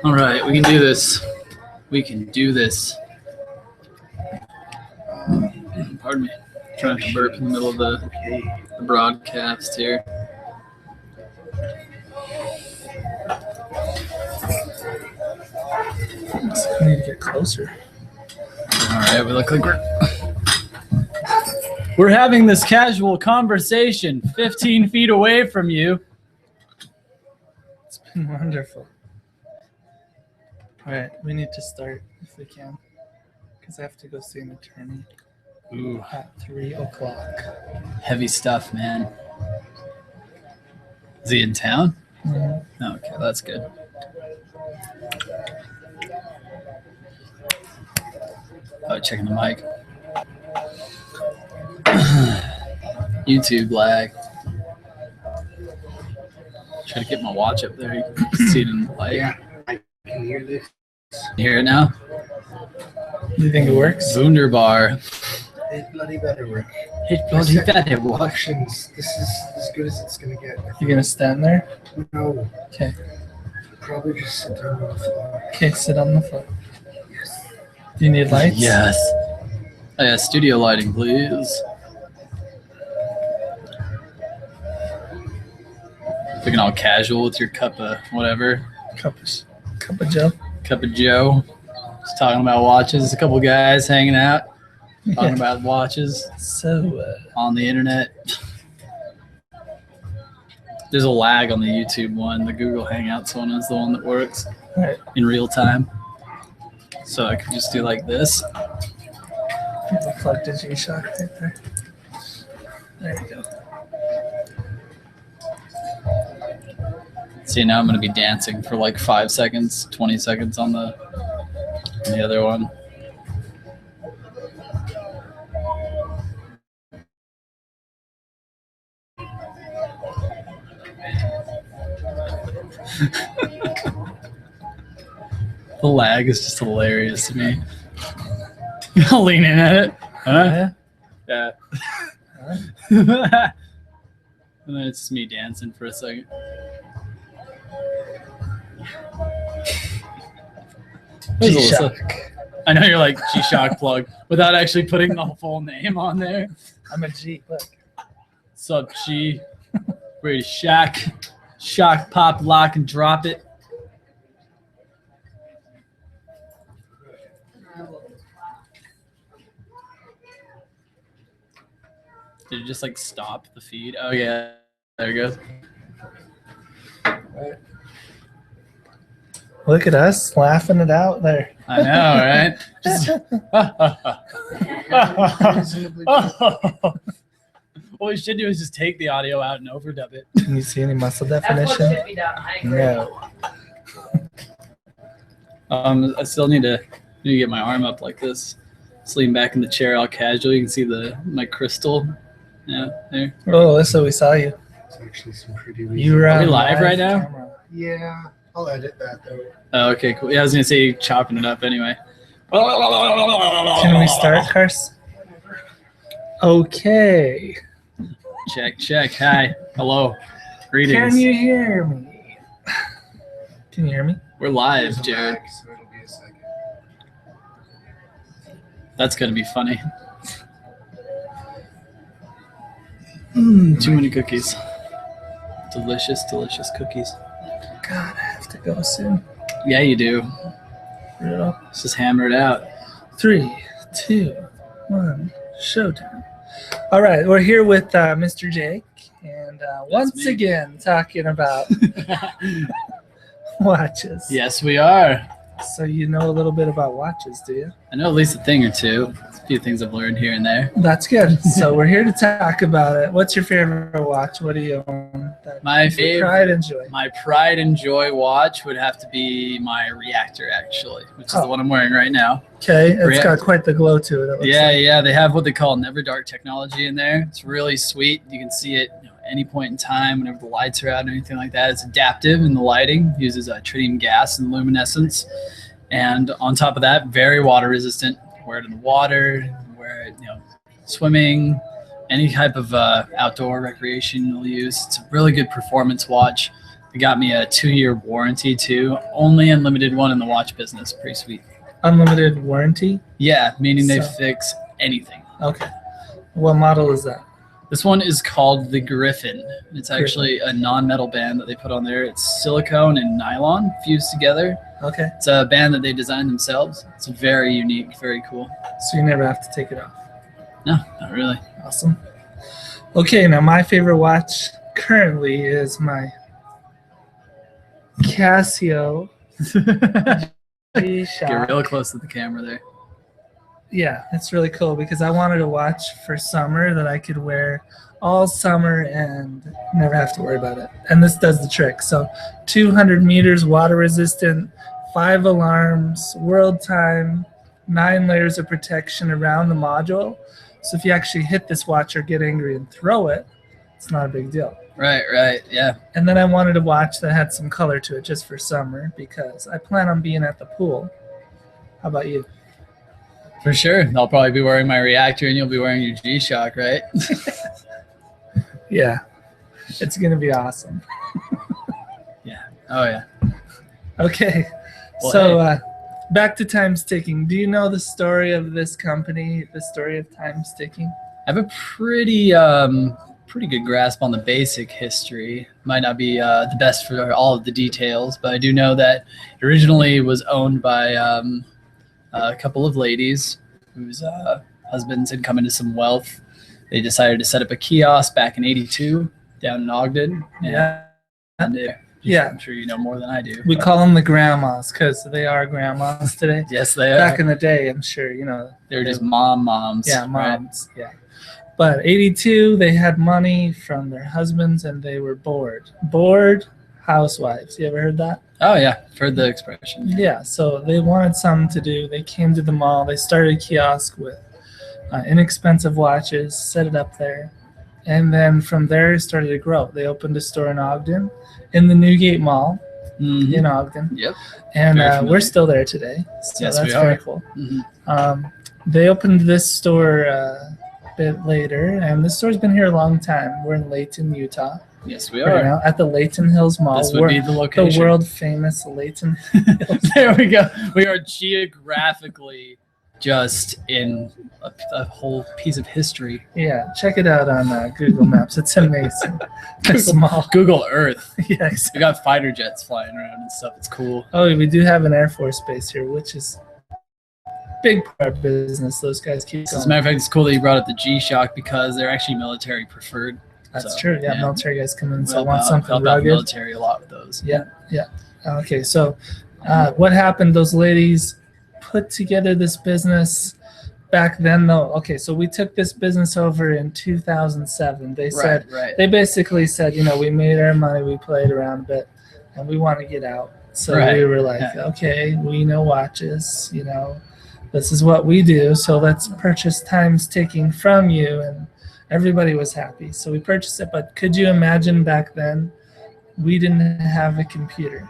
All right, we can do this. We can do this. Pardon me. Trying to burp in the middle of the broadcast here. I need to get closer. All right, we look like we're having this casual conversation 15 feet away from you. It's been wonderful. All right, we need to start if we can, because I have to go see an attorney at 3 o'clock. Heavy stuff, man. Is he in town? Mm-hmm. Oh, okay, that's good. Oh, checking the mic. YouTube lag. Try to get my watch up there. You can see it in the light. Yeah, I can hear this. You hear it now? Do you think it works? Wunderbar. It bloody better work. It bloody better work. Elections. This is as good as it's gonna get. You gonna stand there? No, Okay. probably just sit down on the floor. Okay, sit on the floor. Yes. Do you need lights? Yes. Oh, yeah, studio lighting, please. Looking all casual with your cup of whatever. Cup of Joe. Cup of Joe. Just talking about watches. A couple guys hanging out, talking about watches So, on the internet. There's a lag on the YouTube one. The Google Hangouts one is the one that works right. in real time. So I could just do like this. You plugged a G-Shock right there. There you go. See, now I'm going to be dancing for like 5 seconds, 20 seconds on the other one. The lag is just hilarious to me. I'll lean in at it. Huh? Yeah. And then it's just me dancing for a second. G-Shock. I know you're like G-Shock plug without actually putting the full name on there. I'm a G. Look. Sup, G? Ready to shock, pop, lock, and drop it. Did it just like stop the feed? Oh yeah, there it goes. Look at us laughing it out there. I know, right? Just, Reasonably what we should do is just take the audio out and overdub it. Can you see any muscle That's what definition? should be done. I agree. No. I still need to get my arm up like this. Just lean back in the chair all casual. You can see my crystal. Yeah, there. Oh, Alyssa, we saw you. It's actually some pretty You were Are we on live right now? camera. Yeah, I'll edit that though. Oh, okay, cool. Yeah, I was gonna say chopping it up anyway. Can we start, Carson? Okay. Check. Hi. Hello. Greetings. Can you hear me? Can you hear me? We're live, There's a Jared. lag, so it'll be a second. That's gonna be funny. Too many cookies. Delicious cookies. God, I have to go soon. Yeah, you do. Brutal. Let's just hammer it out. 3, 2, 1, showtime. All right, we're here with Mr. Jake, and once me. again talking about watches. Yes, we are. So you know a little bit about watches, do you? I know at least a thing or two. A few things I've learned here and there. That's good. So we're here to talk about it. What's your favorite watch? What do you own? That My you favorite- pride and joy. My pride and joy watch would have to be my Reactor, actually, which is the one I'm wearing right now. Okay, it's React- got quite the glow to it. It looks Yeah, like. yeah. They have what they call Never Dark technology in there. It's really sweet. You can see it at any point in time, whenever the lights are out and anything like that. It's adaptive in the lighting. Uses tritium gas and luminescence. And on top of that, very water resistant. Wear it in the water, wear it, swimming, any type of outdoor recreational use. It's a really good performance watch. They got me a 2-year warranty too. Only unlimited one in the watch business. Pretty sweet. Unlimited warranty? Yeah, meaning they So- fix anything. Okay. What model is that? This one is called the Griffin. It's actually a non-metal band that they put on there. It's silicone and nylon fused together. Okay. It's a band that they designed themselves. It's very unique, very cool. So you never have to take it off. No, not really. Awesome. Okay, now my favorite watch currently is my Casio G-Shock. Get real close to the camera there. Yeah, it's really cool because I wanted a watch for summer that I could wear all summer and never have to worry about it. And this does the trick. So 200 meters, water resistant, 5 alarms, world time, 9 layers of protection around the module. So if you actually hit this watch or get angry and throw it, it's not a big deal. Right, yeah. And then I wanted a watch that had some color to it just for summer because I plan on being at the pool. How about you? For sure. I'll probably be wearing my reactor and you'll be wearing your G-Shock, right? Yeah, it's going to be awesome. Oh, yeah. Okay, Well, so back to Time Sticking. Do you know the story of this company, the story of Time Sticking? I have a pretty good grasp on the basic history. Might not be the best for all of the details, but I do know that it originally was owned by a couple of ladies whose husbands had come into some wealth. They decided to set up a kiosk back in '82 down in Ogden. And Yeah. I'm sure you know more than I do. We but- call them the grandmas because they are grandmas today. Yes, they are. Back in the day, I'm sure, you know. They were just moms. Yeah, right? moms. Yeah. But 82, they had money from their husbands and they were bored. Bored housewives. You ever heard that? Oh, yeah. I've heard the expression. Yeah, so they wanted something to do. They came to the mall. They started a kiosk with inexpensive watches, set it up there. And then from there, it started to grow. They opened a store in Ogden, in the Newgate Mall Mhm. in Ogden. Yep. And Very familiar. we're still there today. So Yes, that's we very are. cool. Mhm. They opened this store a bit later, and this store's been here a long time. We're in Layton, Utah, Yes, we right are. now at the Layton Hills Mall. This would We're be the the location. world famous Layton. There we go. We are geographically just in a whole piece of history. Yeah, check it out on Google Maps. It's amazing. This mall. Google Earth. Yeah, exactly. We got fighter jets flying around and stuff. It's cool. Oh, we do have an Air Force base here, which is big part of business. Those guys keep As a going. matter of fact, it's cool that you brought up the G-Shock because they're actually military preferred. That's so, true. Yeah, yeah. military guys come in and say, Help want out- something help out the rugged. military a lot with those. Yeah. Okay, so what happened? Those ladies put together this business back then, though. Okay, so we took this business over in 2007. They said, Right. they basically said, you know, we made our money, we played around a bit, and we want to get out. So Right, we were like, yeah. okay, we know watches, you know, this is what we do. So let's purchase Time Sticking from you. And everybody was happy. So we purchased it. But could you imagine back then, we didn't have a computer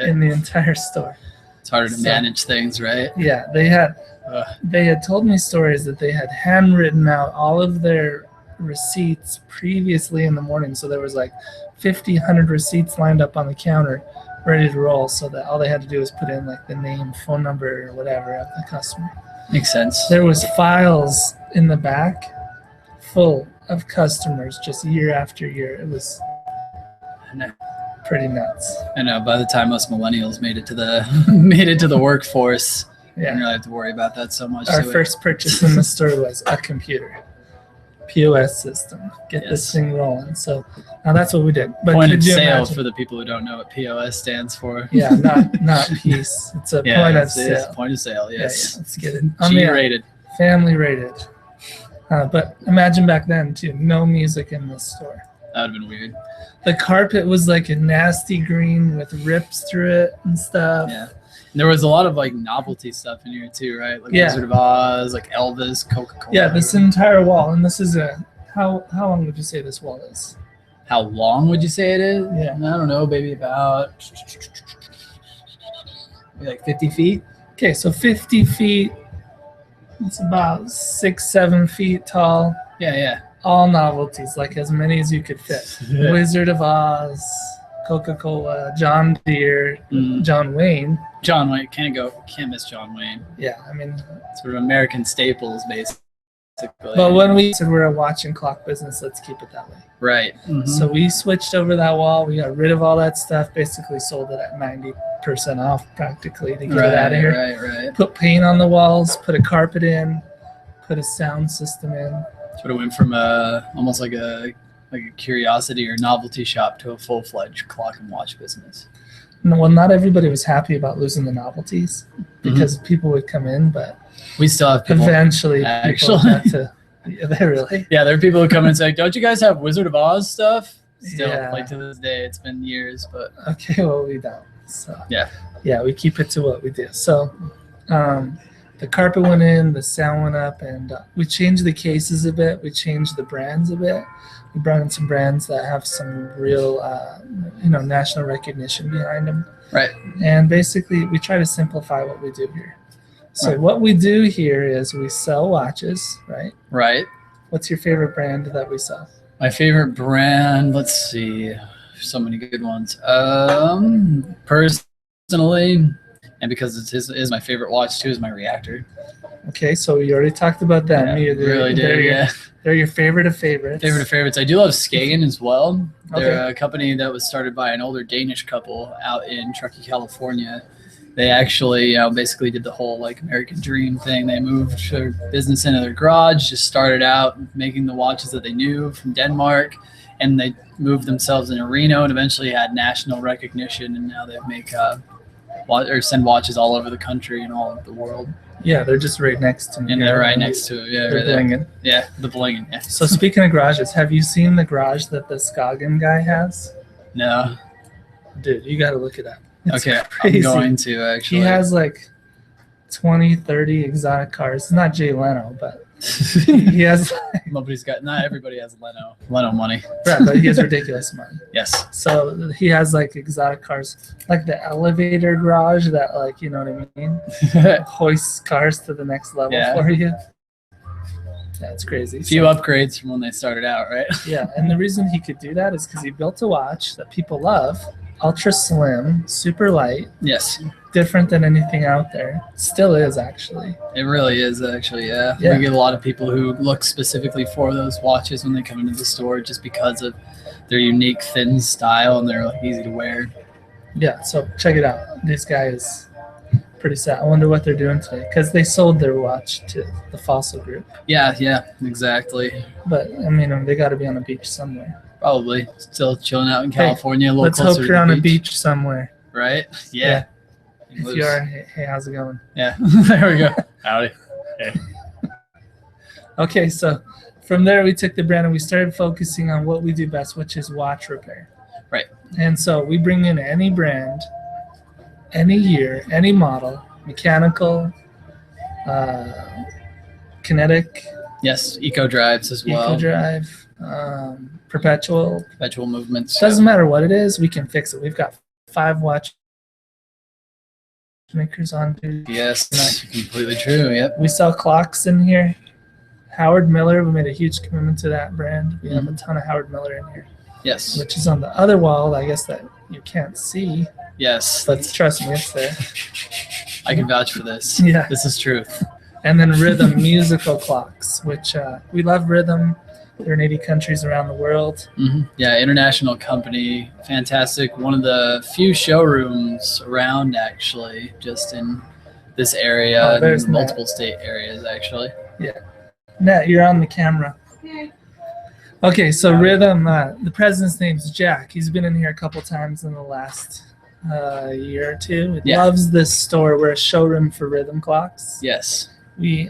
in the entire store. It's harder to So- manage things, right? Yeah, Ugh. they had told me stories that they had handwritten out all of their receipts previously in the morning. So there was like 50, 100 receipts lined up on the counter ready to roll, so that all they had to do was put in like the name, phone number, or whatever of the customer. Makes sense. There was files in the back full of customers just year after year. It was I know. pretty nuts. I know. By the time us millennials made it to the workforce, you Yeah. don't really have to worry about that so much. Our so first purchase in the store was a computer, POS system. Get this Yes. thing rolling. So now that's what we did. But point of could you sale imagine? for the people who don't know what POS stands for. Yeah, not piece. It's a Yeah, point of it's sale. point of sale. Yeah, Yes. let's get it. On the G-rated. family rated. But imagine back then too, no music in this store. That would have been weird. The carpet was like a nasty green with rips through it and stuff. Yeah. And there was a lot of like novelty stuff in here too, right? Like Yeah. Wizard of Oz, like Elvis, Coca-Cola. Yeah, this entire wall, and this is how long would you say this wall is? How long would you say it is? Yeah. I don't know, maybe about maybe like 50 feet. Okay, so 50 feet. It's about 6, 7 feet tall. Yeah, All novelties, like as many as you could fit. yeah. Wizard of Oz, Coca-Cola, John Deere, Mm. John Wayne. John Wayne, can't miss John Wayne. Yeah, I mean, Sort of American staples, basically. but when we said we're a watch and clock business, let's keep it that way. Right. So we switched over that wall. We got rid of all that stuff. Basically, sold it at 90% off, practically, to get it out of here. Right. Put paint on the walls. Put a carpet in. Put a sound system in. Sort of went from almost like a curiosity or novelty shop to a full-fledged clock and watch business. Well, not everybody was happy about losing the novelties because people would come in, but We still have people. eventually Actually. people got to. Yeah, they really. Yeah, there are people who come and say, "Don't you guys have Wizard of Oz stuff?" Still, Yeah. like to this day, it's been years, but Okay, well, we don't. So Yeah. we keep it to what we do. So, the carpet went in, the sound went up, and we changed the cases a bit. We changed the brands a bit. We brought in some brands that have some real, national recognition behind them. Right. And basically, we try to simplify what we do here. So Right. what we do here is we sell watches, right? right. What's your favorite brand that we sell? My favorite brand, let's see, so many good ones. Personally, and because it is my favorite watch too, is my Reactor. Okay, so we already talked about them. Yeah, really they're do. your, Yeah, they're your favorite of favorites. favorite of favorites. I do love Skagen as well. They're Okay. a company that was started by an older Danish couple out in Truckee, California. They actually, basically did the whole like American dream thing. They moved their business into their garage, just started out making the watches that they knew from Denmark, and they moved themselves into Reno and eventually had national recognition. And now they make send watches all over the country and all over the world. Yeah, they're just right next to me. And they're right next to it. Yeah, They're right there. blinging. Yeah, the blinging. Yeah. So speaking of garages, have you seen the garage that the Skagen guy has? No. Dude, you got to look it up. It's Okay, crazy. I'm going to actually. He has like 20, 30 exotic cars. It's not Jay Leno, but he has, Not everybody has Leno money. right, but he has ridiculous money. Yes. So he has like exotic cars, like the elevator garage that, like, you know what I mean? Hoists cars to the next level Yeah. for you. That's crazy. Few So- upgrades from when they started out, right? Yeah, and the reason he could do that is because he built a watch that people love, ultra slim, super light, Yes, different than anything out there. Still is, actually. it really is actually. Yeah. Yeah. We get a lot of people who look specifically for those watches when they come into the store, just because of their unique thin style and they're like easy to wear. Yeah, so check it out. This guy is pretty sad. I wonder what they're doing today because they sold their watch to the Fossil Group. Yeah, exactly. But I mean, they got to be on a beach somewhere. Probably still chilling out in Hey, California, a little Let's closer hope to you're the on a beach somewhere. right? Yeah. If you are, hey, how's it going? Yeah. There we go. Howdy. Okay, so from there we took the brand and we started focusing on what we do best, which is watch repair. Right. And so we bring in any brand, any year, any model, mechanical, kinetic, Yes, eco drives as well. eco drive, perpetual. Perpetual movements. Doesn't matter what it is, we can fix it. We've got 5 watch makers on duty. Yes, completely true. Yep. We sell clocks in here. Howard Miller, we made a huge commitment to that brand. We have a ton of Howard Miller in here, Yes. which is on the other wall, I guess, that you can't see, Yes. but trust me, it's there. I can vouch for this. Yeah. This is truth. And then Rhythm musical clocks, which we love Rhythm. They're in 80 countries around the world. Yeah, international company, fantastic. One of the few showrooms around, actually, just in this area, Oh, there's and Matt. multiple state areas, actually. Nat, you're on the camera. Okay, so Rhythm, the president's name's Jack. He's been in here a couple times in the last year or two. He Yeah. loves this store. We're a showroom for Rhythm clocks. Yes.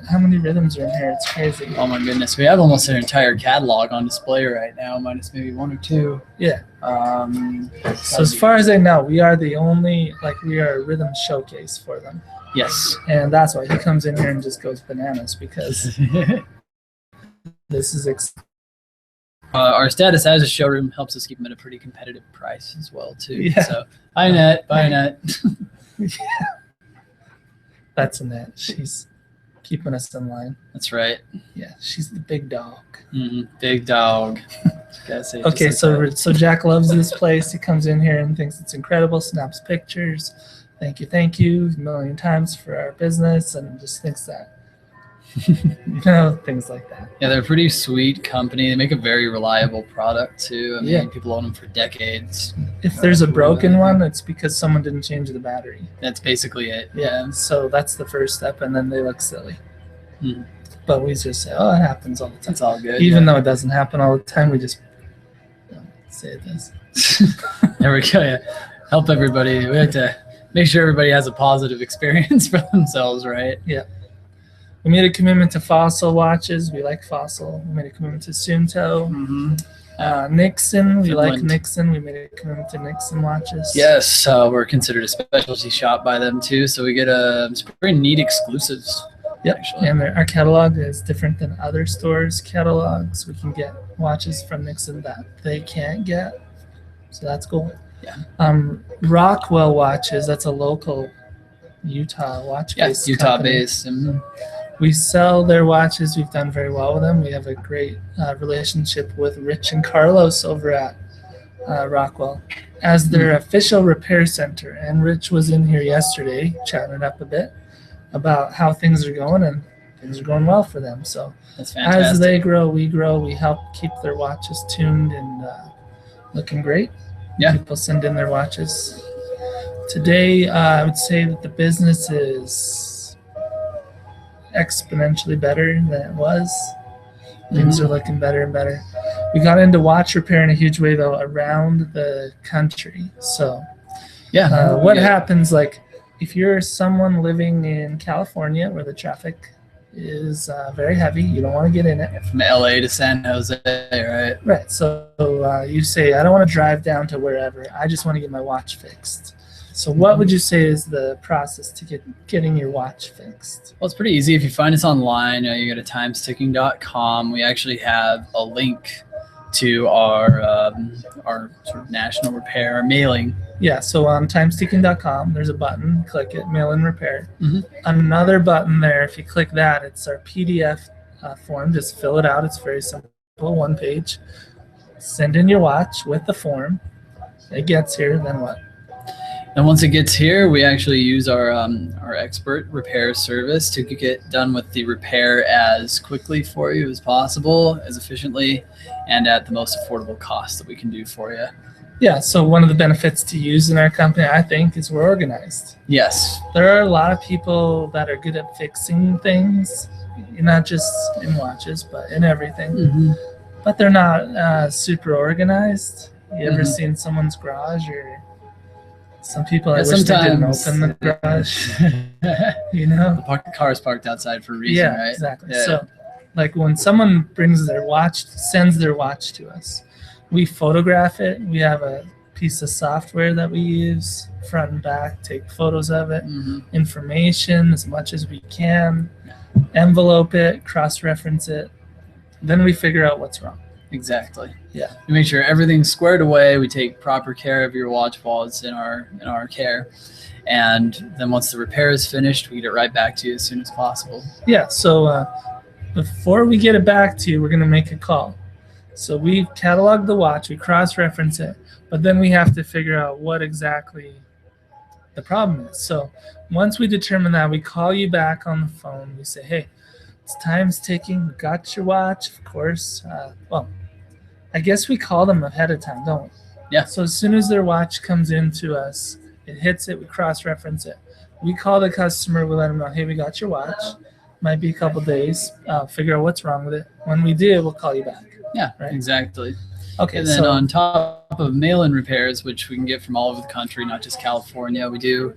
How many Rhythms are in here? It's crazy. Oh my goodness, we have almost an entire catalog on display right now, minus maybe 1 or 2. Yeah. So So as far as I know, we are the only, we are a Rhythm showcase for them. yes. And that's why he comes in here and just goes bananas because this is Our status as a showroom helps us keep them at a pretty competitive price as well, too. Yeah. So, bye Net. that's a net. She's keeping us in line. That's right. Yeah, she's the big dog. Big dog. Gotta say it just Okay, like so that. so Jack loves this place. He comes in here and thinks it's incredible, snaps pictures. Thank you a million times for our business, and just thinks that, things like that. Yeah, they're a pretty sweet company. They make a very reliable product too. I mean, Yeah. people own them for decades. If there's a broken one, it's because someone didn't change the battery. That's basically it. Yeah, so that's the first step, and then they look silly. Mhm. But we just say, oh, it happens all the time. That's all good. Even though it doesn't happen all the time, we just say it does. There we go. Yeah. Help everybody. We have to make sure everybody has a positive experience for themselves, right? We made a commitment to Fossil watches. We like Fossil. We made a commitment to Sunto. Mm-hmm. Nixon. We like Finland. Nixon. We made a commitment to Nixon watches. Yes, we're considered a specialty shop by them too, so we get some very neat exclusives. Yep. Actually. And our catalog is different than other stores' catalogs. We can get watches from Nixon that they can't get. So that's cool. Yeah. Rockwell watches. That's a local Utah watch. Yes, Utah based. We sell their watches. We've done very well with them. We have a great relationship with Rich and Carlos over at Rockwell as their official repair center. And Rich was in here yesterday chatting it up a bit about how things are going, and things are going well for them. So That's fantastic. as they grow. We help keep their watches tuned and looking great. Yeah. People send in their watches. Today, I would say that the business is exponentially better than it was. Things are looking better and better. We got into watch repair in a huge way, though, around the country. So Yeah. what happens, like, if you're someone living in California where the traffic is very heavy, you don't want to get in it. From LA to San Jose, right? Right. So you say, I don't want to drive down to wherever. I just want to get my watch fixed. So what would you say is the process to getting your watch fixed? Well, it's pretty easy. If you find us online, you go to timesticking.com. We actually have a link to our sort of national repair, our mailing. Yeah, so on timesticking.com, there's a button. Click it, mail in repair. Mhm. Another button there, if you click that, it's our PDF form. Just fill it out. It's very simple, one page. Send in your watch with the form. It gets here, then what? And once it gets here, we actually use our expert repair service to get done with the repair as quickly for you as possible, as efficiently, and at the most affordable cost that we can do for you. Yeah, so one of the benefits to use in our company, I think, is we're organized. Yes. There are a lot of people that are good at fixing things, not just in watches, but in everything. Mm-hmm. But they're not super organized. You ever Mhm. seen someone's garage, or some people, I Yeah, wish they didn't sometimes- open the garage, The car is parked outside for a reason, Yeah, right? exactly. Yeah. So, like when someone brings their watch, sends their watch to us, we photograph it. We have a piece of software that we use, front and back, take photos of it, Mhm. information as much as we can, envelope it, cross-reference it. Then we figure out what's wrong. Exactly. Yeah. We make sure everything's squared away. We take proper care of your watch while it's in our care, and then once the repair is finished, we get it right back to you as soon as possible. Yeah, so before we get it back to you, we're going to make a call. So we catalog the watch, we cross-reference it, but then we have to figure out what exactly the problem is. So once we determine that, we call you back on the phone. We say, hey, it's time's ticking. We got your watch, of course. Well, I guess we call them ahead of time, don't we? Yeah. So as soon as their watch comes into us, it hits it, we cross-reference it. We call the customer, we let them know, hey, we got your watch. Might be a couple days. Figure out what's wrong with it. When we do, we'll call you back. Yeah, Right. exactly. Okay, And then so on top of mail-in repairs, which we can get from all over the country, not just California, we do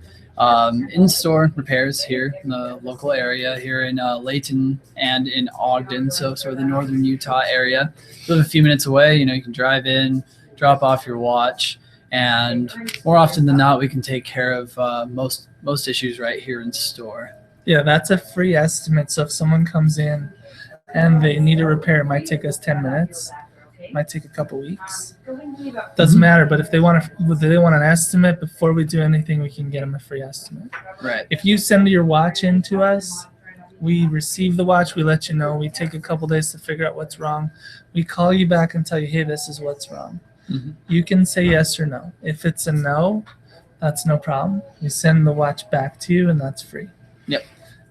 in-store repairs here in the local area, here in Layton and in Ogden, so sort of the northern Utah area. Live a few minutes away, you can drive in, drop off your watch, and more often than not, we can take care of most issues right here in store. yeah, that's a free estimate. So if someone comes in and they need a repair, it might take us 10 minutes. It might take a couple weeks. Doesn't matter. But if they want an estimate before we do anything, we can get them a free estimate. Right. If you send your watch in to us, We receive the watch, we let you know, we take a couple days to figure out what's wrong. We call you back and tell you, hey, this is what's wrong. Mm-hmm. You can say yes or no. If it's a no, that's no problem. We send the watch back to you and that's free. Yep.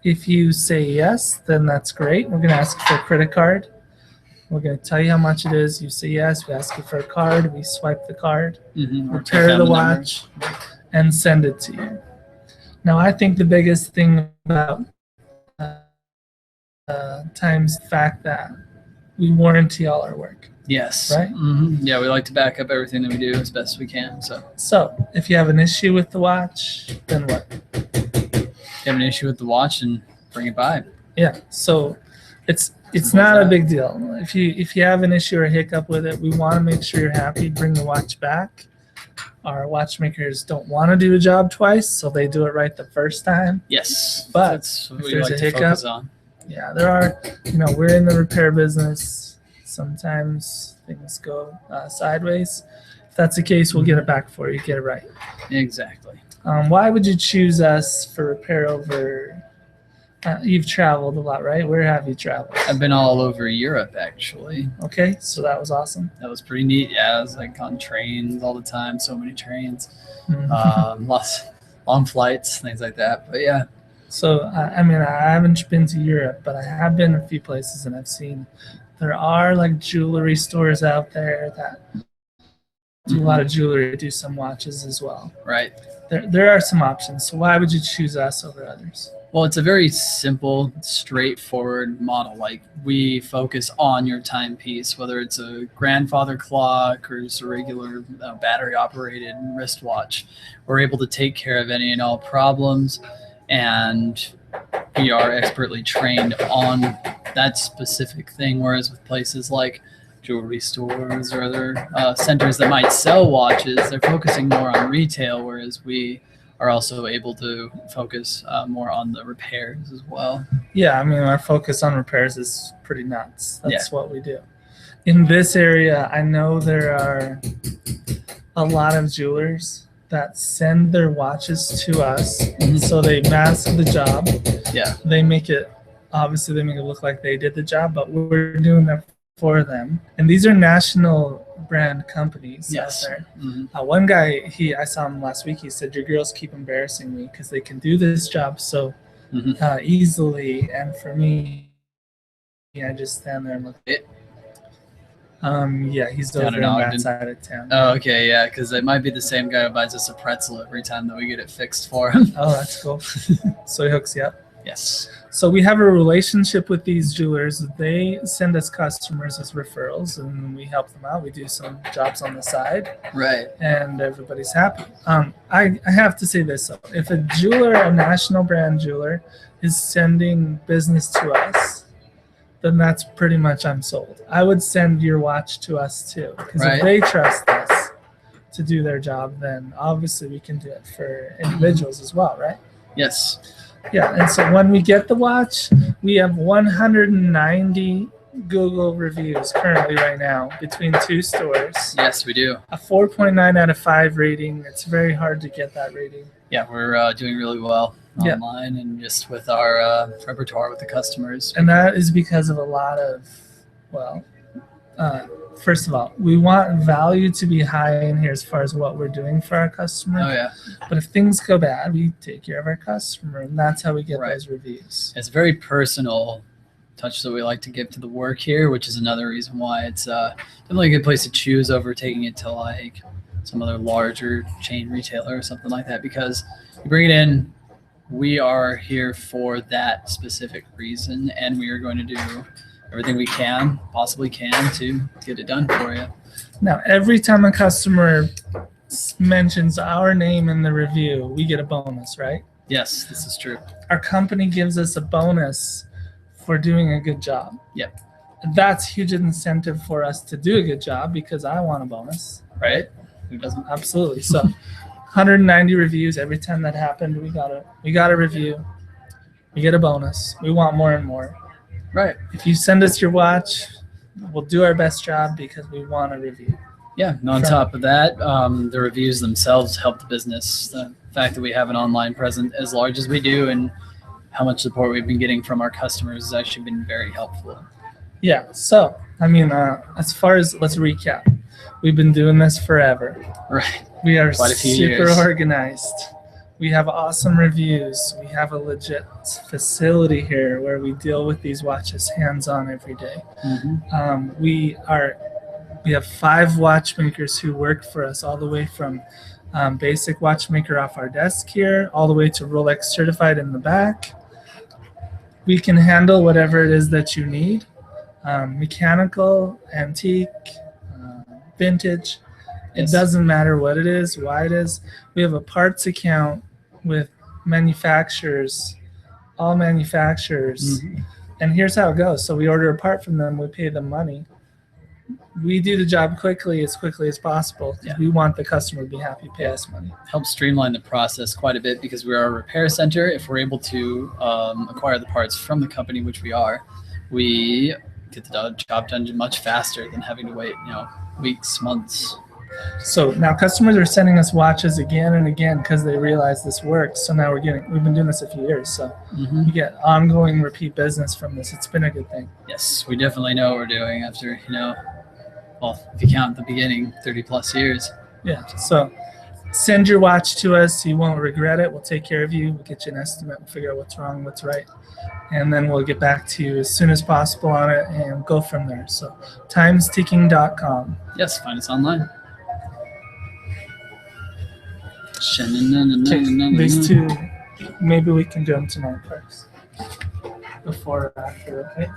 If you say yes, then that's great. We're going to ask for a credit card. We're going to tell you how much it is. You say yes, we ask you for a card. We swipe the card, Mm-hmm. repair the watch, and send it to you. Now, I think the biggest thing about Time's the fact that we warranty all our work. Yes. Right? Mm-hmm. Yeah, we like to back up everything that we do as best we can. So if you have an issue with the watch, then what? If you have an issue with the watch, and bring it by. Yeah. So it's Simple as not a that. big deal. If you have an issue or a hiccup with it, we want to make sure you're happy. Bring the watch back. Our watchmakers don't want to do a job twice, so they do it right the first time. Yes. But that's what if we there's like a to hiccup- focus on. Yeah, there are. We're in the repair business. Sometimes things go sideways. If that's the case, we'll get it back for you. Get it right. Exactly. Why would you choose us for repair over? You've traveled a lot, right? Where have you traveled? I've been all over Europe, actually. Okay, so that was awesome. That was pretty neat. Yeah, I was like on trains all the time. So many trains. Mhm. Lots long flights, things like that. But yeah. So, I haven't been to Europe, but I have been a few places and I've seen there are like jewelry stores out there that do a lot of jewelry, do some watches as well. Right. There are some options. So why would you choose us over others? Well, it's a very simple, straightforward model. Like, we focus on your timepiece, whether it's a grandfather clock or just a regular battery-operated wristwatch. We're able to take care of any and all problems, and we are expertly trained on that specific thing. Whereas with places like jewelry stores or other centers that might sell watches, they're focusing more on retail, whereas we are also able to focus more on the repairs as well. Yeah, our focus on repairs is pretty nuts. That's what we do. In this area, I know there are a lot of jewelers that send their watches to us. Mhm. So they mask the job. Yeah. They make it look like they did the job, but we're doing it for them. And these are national brand companies Yes. out there. Mhm. One guy, I saw him last week. He said, "Your girls keep embarrassing me because they can do this job so Mhm. easily, and for me, I just stand there and look." Yeah, he's Down over in on that Ogden. side of town. Oh, okay, yeah, because it might be the same guy who buys us a pretzel every time that we get it fixed for him. Oh, that's cool. So he hooks you up. Yes. So we have a relationship with these jewelers. They send us customers as referrals, and we help them out. We do some jobs on the side, Right. and everybody's happy. I have to say this though: if a jeweler, a national brand jeweler, is sending business to us, then that's pretty much I'm sold. I would send your watch to us too, because Right. if they trust us to do their job, then obviously we can do it for individuals as well, right? Yes. Yeah, and so when we get the watch, we have 190 Google reviews currently right now between two stores. Yes, we do. A 4.9 out of 5 rating. It's very hard to get that rating. Yeah, we're doing really well Yeah. online and just with our repertoire with the customers. And that is because of a lot of, first of all, we want value to be high in here as far as what we're doing for our customer. Oh yeah, But if things go bad, we take care of our customer, and that's how we get Right. those reviews. it's a very personal touch that we like to give to the work here, which is another reason why it's definitely a good place to choose over taking it to like some other larger chain retailer or something like that, because you bring it in, we are here for that specific reason, and we are going to do everything we possibly can to get it done for you. Now, every time a customer mentions our name in the review, we get a bonus, right? Yes, this is true. Our company gives us a bonus for doing a good job. Yep. That's huge incentive for us to do a good job because I want a bonus. Right? Who doesn't? Absolutely. So 190 reviews. Every time that happened, we got a review. We get a bonus. We want more and more. Right. If you send us your watch, we'll do our best job because we want a review. Yeah. And on Sure. top of that, the reviews themselves help the business. The fact that we have an online presence as large as we do and how much support we've been getting from our customers has actually been very helpful. Yeah. So, I mean, as far as, let's recap. We've been doing this forever. Right. We are Quite a few super years. organized. We have awesome reviews. We have a legit facility here where we deal with these watches hands-on every day. Mm-hmm. We have 5 watchmakers who work for us, all the way from basic watchmaker off our desk here, all the way to Rolex certified in the back. We can handle whatever it is that you need, mechanical, antique, vintage. It Yes. doesn't matter what it is, why it is. We have a parts account with manufacturers, all manufacturers. Mhm. And here's how it goes. So we order a part from them, we pay them money. We do the job quickly as possible. Yeah. We want the customer to be happy, pay us money. Helps streamline the process quite a bit because we are a repair center. If we're able to acquire the parts from the company, which we are, we get the job done much faster than having to wait, weeks, months. So now customers are sending us watches again and again because they realize this works. So now we've been doing this a few years. So Mm-hmm. we get ongoing repeat business from this. It's been a good thing. Yes, we definitely know what we're doing after, well, if you count the beginning, 30 plus years. Yeah. So send your watch to us. You won't regret it. We'll take care of you. We'll get you an estimate. We'll figure out what's wrong, what's right. And then we'll get back to you as soon as possible on it and go from there. So timesticking.com. Yes, find us online. Okay, these two, maybe we can do them tonight first. Before or after, okay?